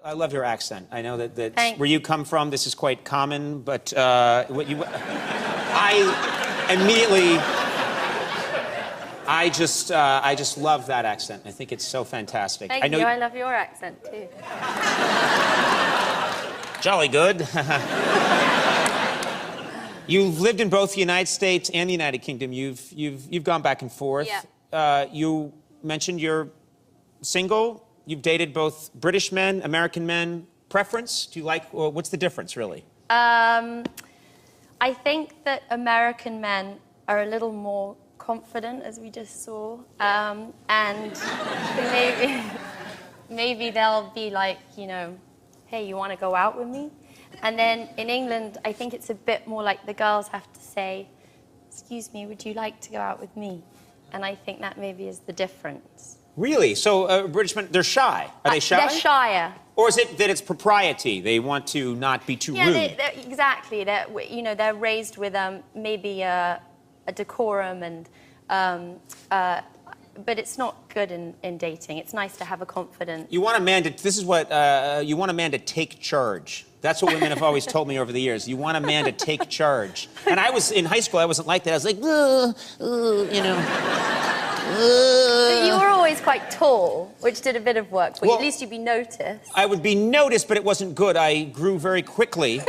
I love your accent. I know that Thanks. where you come from, this is quite common, but I immediately, I just love that accent. I think it's so fantastic. Thank you. I love your accent too. Jolly good. You've lived in both the United States and the United Kingdom. You've gone back and forth. Yeah. You mentioned you're single. You've dated both British men, American men. Preference? Do you like? Or what's the difference, really? I think that American men are a little more confident, as we just saw, and maybe they'll be like, you know, hey, you want to go out with me? And then in England, I think it's a bit more like the girls have to say, excuse me, would you like to go out with me? And I think that maybe is the difference. Really? So British men, they're shy. Are they shy? They're shyer. Or is it that it's propriety? They want to not be too rude? Exactly. They're raised with maybe a decorum, and but it's not good in dating. It's nice to have a confident. You want a man to. This is what you want a man to take charge. That's what women have always told me over the years. You want a man to take charge. And I was in high school. I wasn't like that. I was like, you know. You were always quite tall, which did a bit of work, but at least you'd be noticed. I would be noticed, but it wasn't good. I grew very quickly.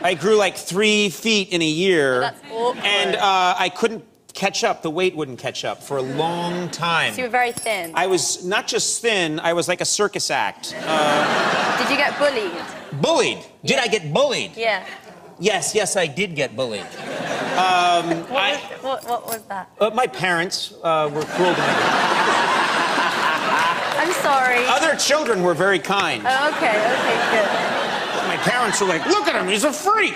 I grew like 3 feet in a year. Oh, that's awkward. And I couldn't catch up. The weight wouldn't catch up for a long time. So you were very thin. I was not just thin, I was like a circus act. Did you get bullied? Bullied? Did I get bullied? Yeah. Yes, I did get bullied. What was that? My parents were cruel to me. I'm sorry. Other children were very kind. Oh, okay, good. My parents were like, look at him, he's a freak.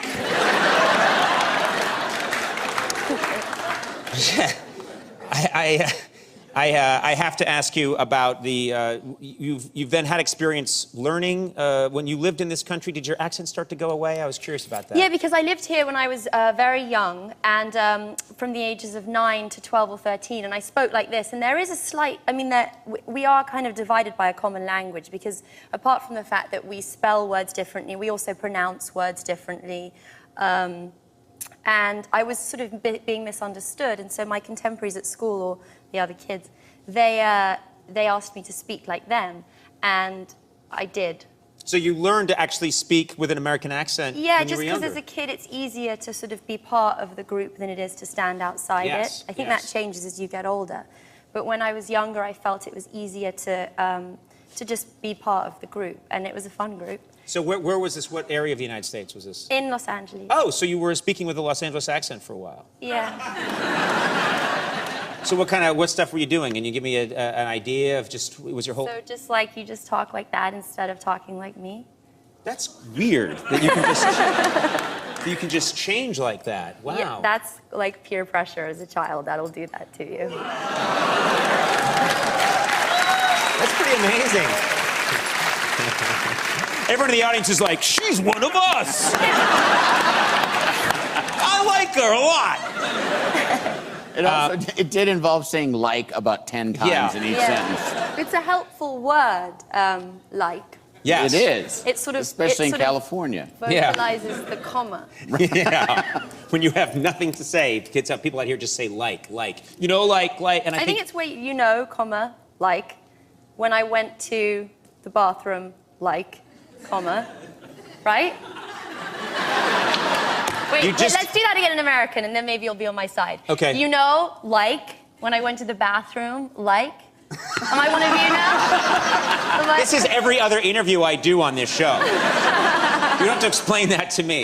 I have to ask you about the, you've then had experience learning. When you lived in this country, did your accent start to go away? I was curious about that. Yeah, because I lived here when I was very young, and from the ages of 9 to 12 or 13, and I spoke like this, and there is a slight, I mean, we are kind of divided by a common language, because apart from the fact that we spell words differently, we also pronounce words differently. And I was sort of being misunderstood, and so my contemporaries at school, or the other kids, they asked me to speak like them, and I did. So you learned to actually speak with an American accent when you were younger? Yeah, just because as a kid it's easier to sort of be part of the group than it is to stand outside it. I think that changes as you get older. But when I was younger, I felt it was easier to just be part of the group, and it was a fun group. So where was this? What area of the United States was this? In Los Angeles. Oh, so you were speaking with a Los Angeles accent for a while? Yeah. So what stuff were you doing? Can you give me an idea of just, was your whole... So just like you just talk like that instead of talking like me? That's weird that you can just, that you can just change like that. Wow. Yeah, that's like peer pressure as a child. That'll do that to you. That's pretty amazing. Everyone in the audience is like, she's one of us. I like her a lot. It did involve saying like about 10 times in each sentence. It's a helpful word, like. Yes. It is. It's sort of, especially in California. Vocalizes the comma. Yeah. When you have nothing to say, people out here just say like. You know, like. And I think it's where you know, comma, like. When I went to the bathroom, like, comma, right? Wait, let's do that again in American, and then maybe you'll be on my side. Okay. You know, like, when I went to the bathroom, like. Am I one of you now? This is every other interview I do on this show. You don't have to explain that to me.